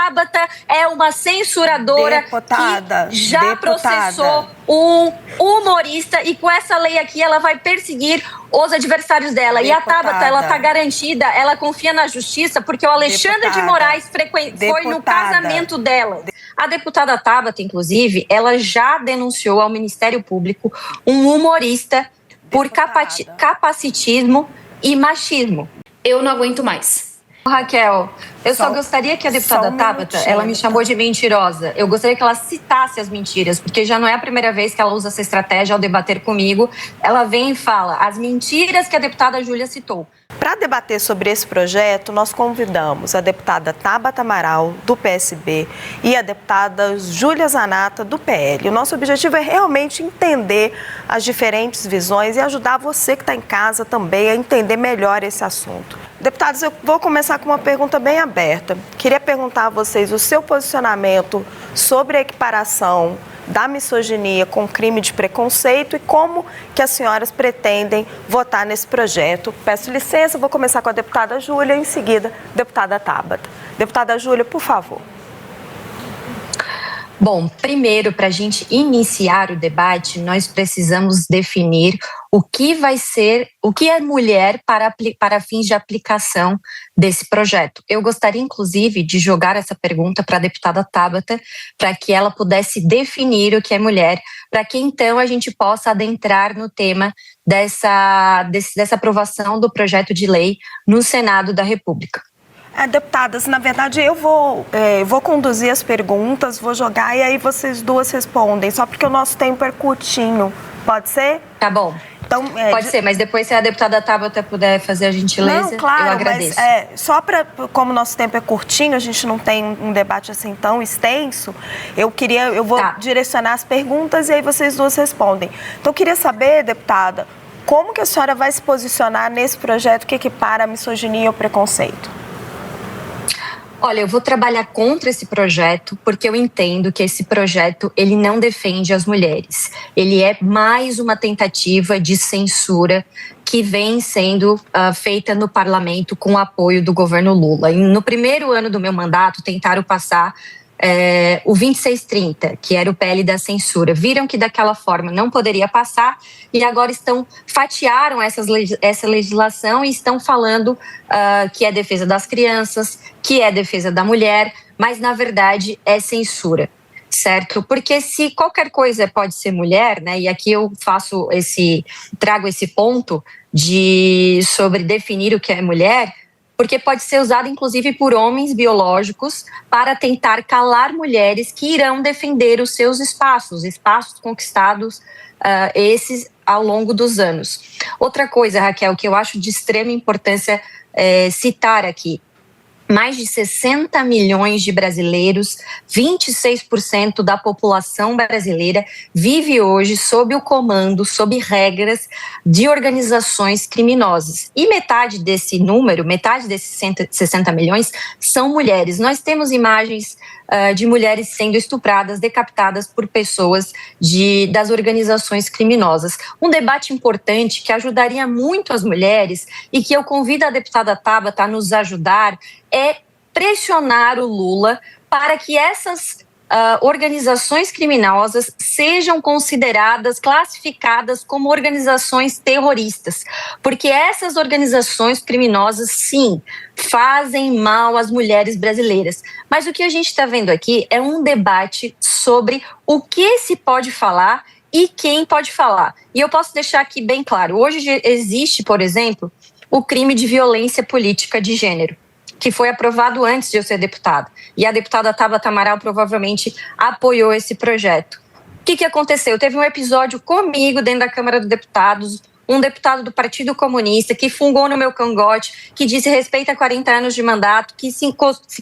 Tabata é uma censuradora deputada, que já processou um humorista e com essa lei aqui ela vai perseguir os adversários dela. E a Tabata, ela tá garantida, ela confia na justiça porque o Alexandre de Moraes foi no casamento dela. A deputada Tabata, inclusive, ela já denunciou ao Ministério Público um humorista por capacitismo e machismo. Eu não aguento mais. Raquel, eu só gostaria que a deputada Tabata, ela me chamou de mentirosa. Eu gostaria que ela citasse as mentiras, porque já não é a primeira vez que ela usa essa estratégia ao debater comigo. Ela vem e fala as mentiras que a deputada Júlia citou. Para debater sobre esse projeto, nós convidamos a deputada Tabata Amaral, do PSB, e a deputada Júlia Zanata, do PL. O nosso objetivo é realmente entender as diferentes visões e ajudar você que está em casa também a entender melhor esse assunto. Deputados, eu vou começar com uma pergunta bem aberta. Queria perguntar a vocês o seu posicionamento sobre a equiparação da misoginia com crime de preconceito e como que as senhoras pretendem votar nesse projeto. Peço licença, vou começar com a deputada Júlia e em seguida deputada Tabata. Deputada Júlia, por favor. Bom, primeiro, para a gente iniciar o debate, nós precisamos definir o que vai ser, o que é mulher para fins de aplicação desse projeto. Eu gostaria, inclusive, de jogar essa pergunta para a deputada Tabata, para que ela pudesse definir o que é mulher, para que então a gente possa adentrar no tema dessa aprovação do projeto de lei no Senado da República. Deputadas, na verdade eu vou conduzir as perguntas, vou jogar e aí vocês duas respondem, só porque o nosso tempo é curtinho, pode ser? Tá bom. Então, pode ser, mas depois se a deputada Tabata puder fazer a gentileza, não, claro, eu agradeço. Mas só como o nosso tempo é curtinho, a gente não tem um debate assim tão extenso, eu vou direcionar as perguntas e aí vocês duas respondem. Então eu queria saber, deputada, como que a senhora vai se posicionar nesse projeto que equipara a misoginia e o preconceito? Olha, eu vou trabalhar contra esse projeto porque eu entendo que esse projeto ele não defende as mulheres. Ele é mais uma tentativa de censura que vem sendo feita no parlamento com o apoio do governo Lula. E no primeiro ano do meu mandato, tentaram passar o 2630, que era o PL da censura. Viram que daquela forma não poderia passar e agora fatiaram essa legislação e estão falando que é defesa das crianças, que é defesa da mulher, mas na verdade é censura, certo? Porque se qualquer coisa pode ser mulher, né? E aqui eu trago esse ponto sobre definir o que é mulher, porque pode ser usado inclusive por homens biológicos para tentar calar mulheres que irão defender os seus espaços conquistados esses ao longo dos anos. Outra coisa, Raquel, que eu acho de extrema importância citar aqui, mais de 60 milhões de brasileiros, 26% da população brasileira vive hoje sob o comando, sob regras de organizações criminosas. E metade desse número, metade desses 60 milhões, são mulheres. Nós temos imagens de mulheres sendo estupradas, decapitadas por pessoas das organizações criminosas. Um debate importante que ajudaria muito as mulheres e que eu convido a deputada Tabata a nos ajudar é pressionar o Lula para que essas organizações criminosas sejam consideradas, classificadas como organizações terroristas, porque essas organizações criminosas, sim, fazem mal às mulheres brasileiras. Mas o que a gente está vendo aqui é um debate sobre o que se pode falar e quem pode falar. E eu posso deixar aqui bem claro, hoje existe, por exemplo, o crime de violência política de gênero, que foi aprovado antes de eu ser deputada. E a deputada Tabata Amaral provavelmente apoiou esse projeto. O que aconteceu? Teve um episódio comigo dentro da Câmara dos Deputados, um deputado do Partido Comunista que fungou no meu cangote, que disse respeito a 40 anos de mandato, que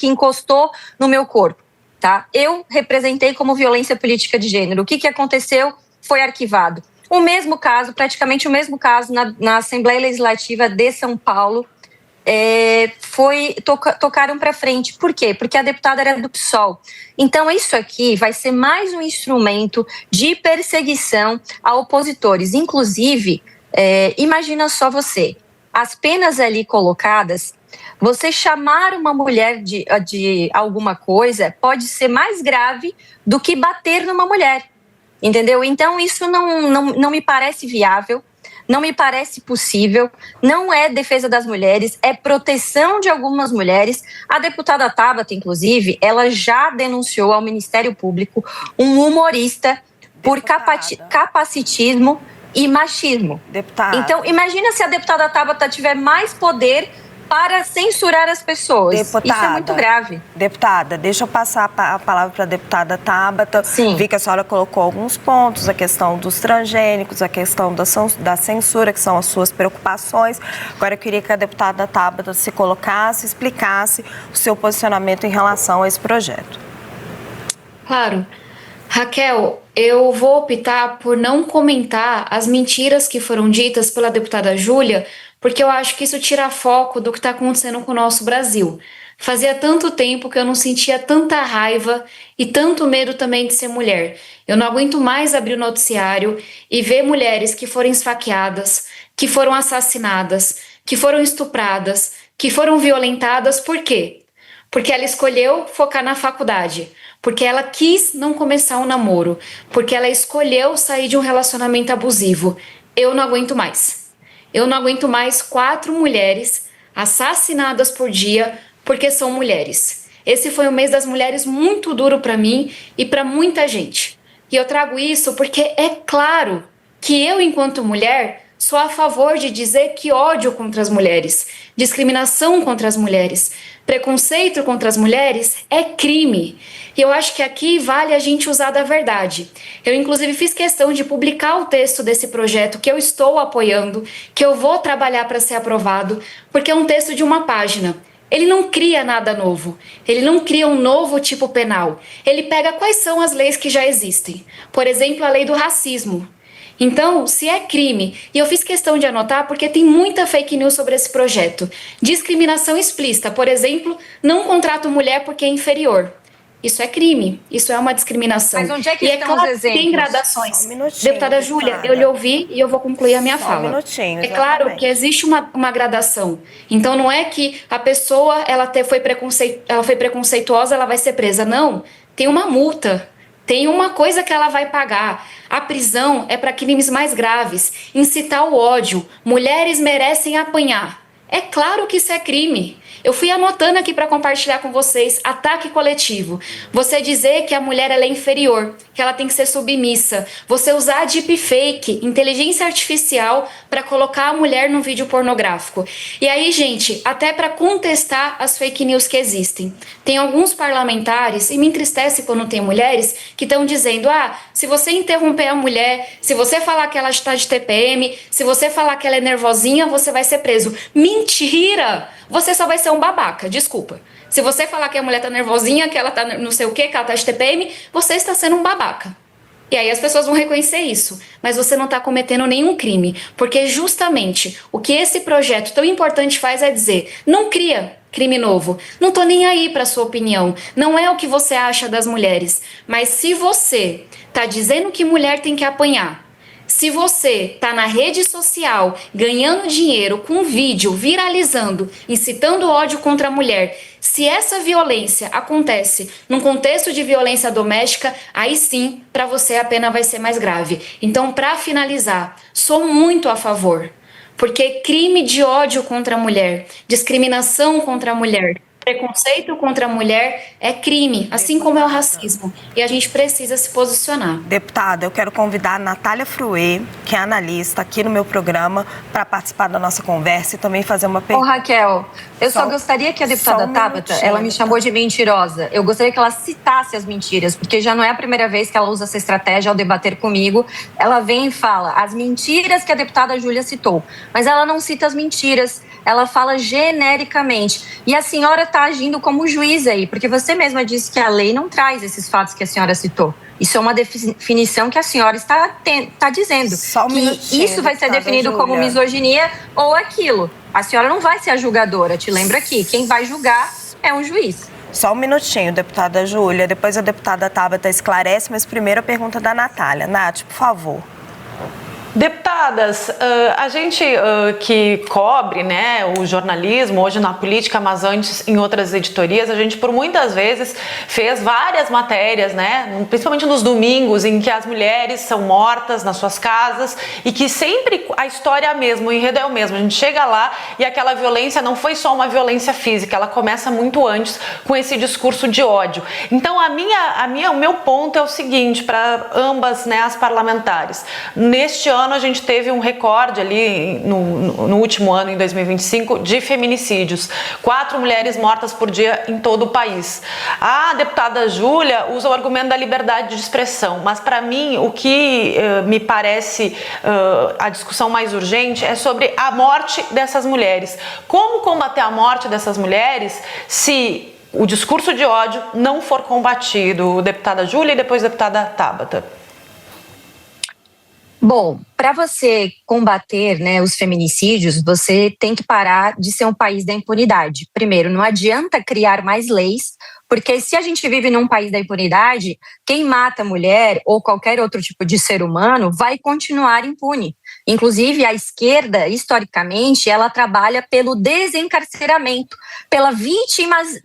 encostou no meu corpo. Tá? Eu representei como violência política de gênero. O que aconteceu? Foi arquivado. O mesmo caso, praticamente o mesmo caso na Assembleia Legislativa de São Paulo, tocaram para frente. Por quê? Porque a deputada era do PSOL. Então, isso aqui vai ser mais um instrumento de perseguição a opositores. Inclusive, imagina só você, as penas ali colocadas Você chamar uma mulher de alguma coisa pode ser mais grave do que bater numa mulher, entendeu? Então, isso não me parece viável, não me parece possível, não é defesa das mulheres, é proteção de algumas mulheres. A deputada Tabata, inclusive, ela já denunciou ao Ministério Público um humorista por capacitismo e machismo. Deputada. Então, imagina se a deputada Tabata tiver mais poder para censurar as pessoas. Deputada, isso é muito grave. Deputada, deixa eu passar a palavra para a deputada Tabata. Sim. Vi que a senhora colocou alguns pontos, a questão dos transgênicos, a questão da censura, que são as suas preocupações. Agora eu queria que a deputada Tabata se colocasse, explicasse o seu posicionamento em relação a esse projeto. Claro. Raquel, eu vou optar por não comentar as mentiras que foram ditas pela deputada Júlia, porque eu acho que isso tira foco do que está acontecendo com o nosso Brasil. Fazia tanto tempo que eu não sentia tanta raiva e tanto medo também de ser mulher. Eu não aguento mais abrir o noticiário e ver mulheres que foram esfaqueadas, que foram assassinadas, que foram estupradas, que foram violentadas. Por quê? Porque ela escolheu focar na faculdade, porque ela quis não começar um namoro, porque ela escolheu sair de um relacionamento abusivo. Eu não aguento mais. Eu não aguento mais 4 mulheres assassinadas por dia porque são mulheres. Esse foi um mês das mulheres muito duro para mim e para muita gente. E eu trago isso porque é claro que eu, enquanto mulher, sou a favor de dizer que ódio contra as mulheres, discriminação contra as mulheres, preconceito contra as mulheres é crime. E eu acho que aqui vale a gente usar da verdade. Eu, inclusive, fiz questão de publicar o texto desse projeto que eu estou apoiando, que eu vou trabalhar para ser aprovado, porque é um texto de uma página. Ele não cria nada novo, ele não cria um novo tipo penal. Ele pega quais são as leis que já existem. Por exemplo, a lei do racismo. Então, se é crime, e eu fiz questão de anotar porque tem muita fake news sobre esse projeto. Discriminação explícita, por exemplo, não contrato mulher porque é inferior. Isso é crime, isso é uma discriminação. Mas onde é que e estão é claro os exemplos? Que tem gradações. deputada. Deputada Júlia, eu lhe ouvi e eu vou concluir a minha fala. Um minutinho, é claro que existe uma gradação. Então não é que a pessoa foi preconceituosa, ela vai ser presa. Não, tem uma multa. Tem uma coisa que ela vai pagar. A prisão é para crimes mais graves. Incitar o ódio. Mulheres merecem apanhar. É claro que isso é crime. Eu fui anotando aqui para compartilhar com vocês. Ataque coletivo. Você dizer que a mulher ela é inferior, que ela tem que ser submissa. Você usar deepfake, inteligência artificial, para colocar a mulher num vídeo pornográfico. E aí, gente, até para contestar as fake news que existem. Tem alguns parlamentares, e me entristece quando tem mulheres, que estão dizendo, se você interromper a mulher, se você falar que ela está de TPM, se você falar que ela é nervosinha, você vai ser preso. Mentira! Você só vai ser um babaca, desculpa. Se você falar que a mulher tá nervosinha, que ela tá não sei o quê, que ela tá de TPM, você está sendo um babaca. E aí as pessoas vão reconhecer isso. Mas você não está cometendo nenhum crime. Porque justamente o que esse projeto tão importante faz é dizer, não cria crime novo. Não tô nem aí para sua opinião. Não é o que você acha das mulheres. Mas se você tá dizendo que mulher tem que apanhar, se você tá na rede social ganhando dinheiro com vídeo, viralizando, incitando ódio contra a mulher, se essa violência acontece num contexto de violência doméstica, aí sim, para você a pena vai ser mais grave. Então, para finalizar, sou muito a favor, porque crime de ódio contra a mulher, discriminação contra a mulher, preconceito contra a mulher é crime, assim como é o racismo. E a gente precisa se posicionar. Deputada, eu quero convidar a Natália Fruê, que é analista aqui no meu programa, para participar da nossa conversa e também fazer uma pergunta. Raquel, eu só gostaria que a deputada Tabata, ela me chamou de mentirosa. Eu gostaria que ela citasse as mentiras, porque já não é a primeira vez que ela usa essa estratégia ao debater comigo. Ela vem e fala as mentiras que a deputada Júlia citou, mas ela não cita as mentiras. Ela fala genericamente. E a senhora está agindo como juiz aí, porque você mesma disse que a lei não traz esses fatos que a senhora citou. Isso é uma definição que a senhora está dizendo. Que isso vai ser definido como misoginia ou aquilo. A senhora não vai ser a julgadora, te lembro aqui. Quem vai julgar é um juiz. Só um minutinho, deputada Júlia. Depois a deputada Tabata esclarece, mas primeiro a pergunta da Natália. Nath, por favor. Deputadas, a gente que cobre, né, o jornalismo, hoje na política, mas antes em outras editorias, a gente por muitas vezes fez várias matérias, né, principalmente nos domingos, em que as mulheres são mortas nas suas casas e que sempre a história é a mesma, o enredo é o mesmo. A gente chega lá e aquela violência não foi só uma violência física, ela começa muito antes com esse discurso de ódio. Então o meu ponto é o seguinte para ambas, né, as parlamentares. Neste ano a gente teve um recorde ali no último ano, em 2025, de feminicídios. 4 mulheres mortas por dia em todo o país. A deputada Júlia usa o argumento da liberdade de expressão, mas para mim o que me parece a discussão mais urgente é sobre a morte dessas mulheres. Como combater a morte dessas mulheres se o discurso de ódio não for combatido? Deputada Júlia e depois deputada Tabata. Bom, para você combater, né, os feminicídios, você tem que parar de ser um país da impunidade. Primeiro, não adianta criar mais leis, porque se a gente vive num país da impunidade, quem mata mulher ou qualquer outro tipo de ser humano vai continuar impune. Inclusive, a esquerda, historicamente, ela trabalha pelo desencarceramento, pela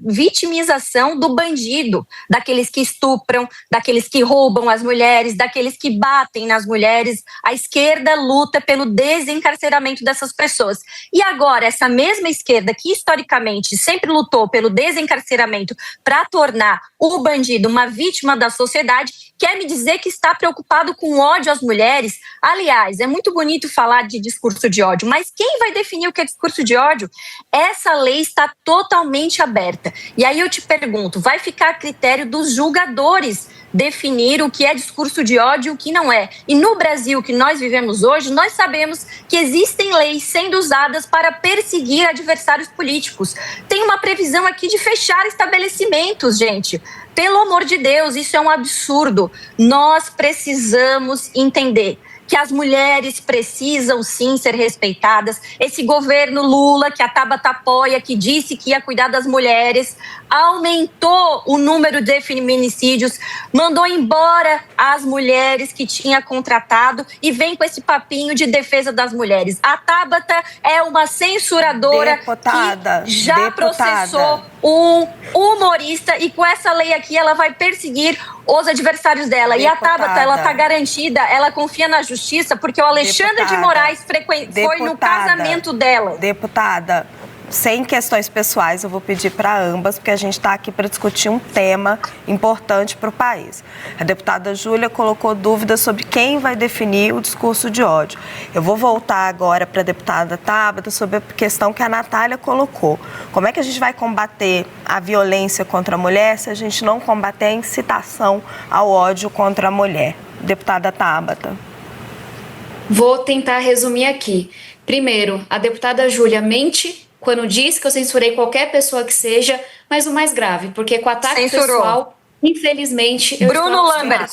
vitimização do bandido, daqueles que estupram, daqueles que roubam as mulheres, daqueles que batem nas mulheres. A esquerda luta pelo desencarceramento dessas pessoas. E agora, essa mesma esquerda que, historicamente, sempre lutou pelo desencarceramento para tornar o bandido uma vítima da sociedade, quer me dizer que está preocupado com ódio às mulheres? Aliás, é muito bonito falar de discurso de ódio, mas quem vai definir o que é discurso de ódio? Essa lei está totalmente aberta. E aí eu te pergunto, vai ficar a critério dos julgadores definir o que é discurso de ódio e o que não é. E no Brasil que nós vivemos hoje, nós sabemos que existem leis sendo usadas para perseguir adversários políticos. Tem uma previsão aqui de fechar estabelecimentos, gente. Pelo amor de Deus, isso é um absurdo. Nós precisamos entender que as mulheres precisam sim ser respeitadas. Esse governo Lula, que a Tabata apoia, que disse que ia cuidar das mulheres, aumentou o número de feminicídios, mandou embora as mulheres que tinha contratado e vem com esse papinho de defesa das mulheres. A Tabata é uma censuradora que já processou um humorista e com essa lei aqui ela vai perseguir os adversários dela. E a Tabata, ela está garantida, ela confia na justiça porque o Alexandre de Moraes foi no casamento dela. Deputada, sem questões pessoais, eu vou pedir para ambas, porque a gente está aqui para discutir um tema importante para o país. A deputada Júlia colocou dúvidas sobre quem vai definir o discurso de ódio. Eu vou voltar agora para a deputada Tabata sobre a questão que a Natália colocou. Como é que a gente vai combater a violência contra a mulher se a gente não combater a incitação ao ódio contra a mulher? Deputada Tabata. Vou tentar resumir aqui. Primeiro, a deputada Júlia mente quando diz que eu censurei qualquer pessoa que seja, mas o mais grave, porque com ataque pessoal, infelizmente, eu Bruno Lambert.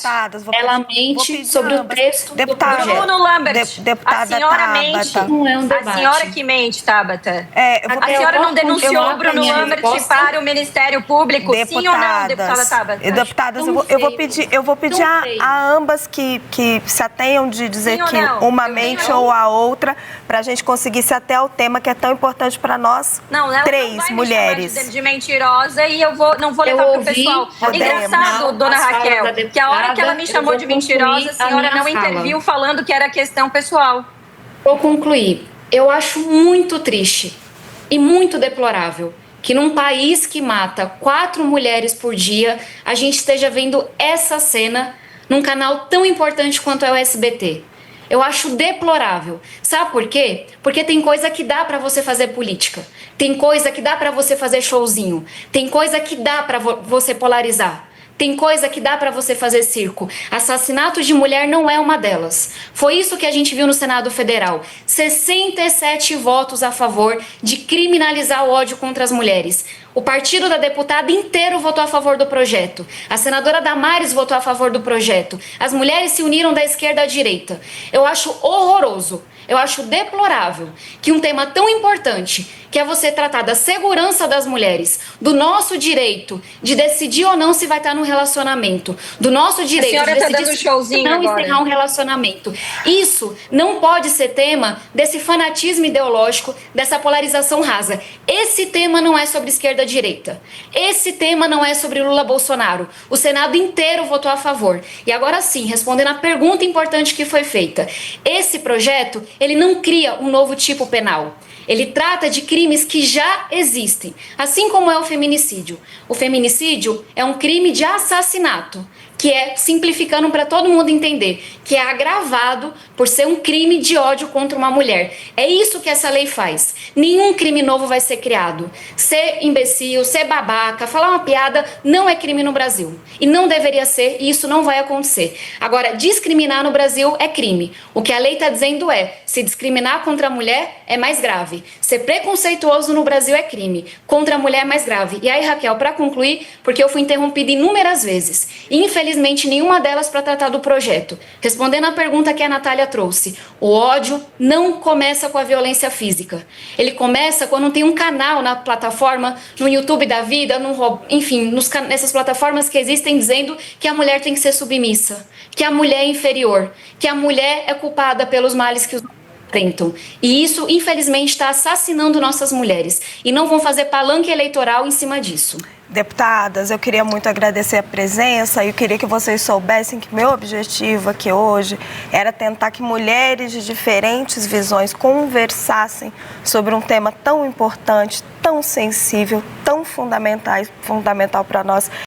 Ela mente sobre o texto do projeto. Bruno Lambert. A senhora mente. Não é um debate. A senhora que mente, Tabata. A senhora não denunciou o Bruno Lambert para o Ministério Público? Sim ou não, deputada Tabata? Deputadas, eu vou pedir a ambas que se atenham de dizer que uma mente ou a outra, para a gente conseguir se ater ao tema que é tão importante para nós, três mulheres. Não vai me chamar de mentirosa e eu não vou levar para o pessoal. Engraçado, dona Raquel, que a hora que ela me chamou de mentirosa, a senhora não interviu falando que era questão pessoal. Vou concluir. Eu acho muito triste e muito deplorável que num país que mata 4 mulheres por dia, a gente esteja vendo essa cena num canal tão importante quanto é o SBT. Eu acho deplorável. Sabe por quê? Porque tem coisa que dá para você fazer política. Tem coisa que dá para você fazer showzinho. Tem coisa que dá para você polarizar. Tem coisa que dá para você fazer circo. Assassinato de mulher não é uma delas. Foi isso que a gente viu no Senado Federal. 67 votos a favor de criminalizar o ódio contra as mulheres. O partido da deputada inteiro votou a favor do projeto. A senadora Damares votou a favor do projeto. As mulheres se uniram da esquerda à direita. Eu acho horroroso, eu acho deplorável que um tema tão importante, que é você tratar da segurança das mulheres, do nosso direito de decidir ou não se vai estar num relacionamento, do nosso direito de decidir se não encerrar um relacionamento. Isso não pode ser tema desse fanatismo ideológico, dessa polarização rasa. Esse tema não é sobre esquerda-direita. Esse tema não é sobre Lula-Bolsonaro. O Senado inteiro votou a favor. E agora sim, respondendo à pergunta importante que foi feita, esse projeto, ele não cria um novo tipo penal. Ele trata de crimes que já existem, assim como é o feminicídio. O feminicídio é um crime de assassinato, que é, simplificando para todo mundo entender, que é agravado por ser um crime de ódio contra uma mulher. É isso que essa lei faz. Nenhum crime novo vai ser criado. Ser imbecil, ser babaca, falar uma piada não é crime no Brasil. E não deveria ser, e isso não vai acontecer. Agora, discriminar no Brasil é crime. O que a lei está dizendo é, se discriminar contra a mulher é mais grave. Ser preconceituoso no Brasil é crime. Contra a mulher é mais grave. E aí, Raquel, para concluir, porque eu fui interrompida inúmeras vezes, e infelizmente nenhuma delas para tratar do projeto. Respondendo à pergunta que a Natália trouxe, o ódio não começa com a violência física. Ele começa quando tem um canal na plataforma, no YouTube da vida, enfim, nessas plataformas que existem dizendo que a mulher tem que ser submissa, que a mulher é inferior, que a mulher é culpada pelos males que os tentam. E isso, infelizmente, está assassinando nossas mulheres. E não vão fazer palanque eleitoral em cima disso. Deputadas, eu queria muito agradecer a presença e eu queria que vocês soubessem que meu objetivo aqui hoje era tentar que mulheres de diferentes visões conversassem sobre um tema tão importante, tão sensível, tão fundamental para nós.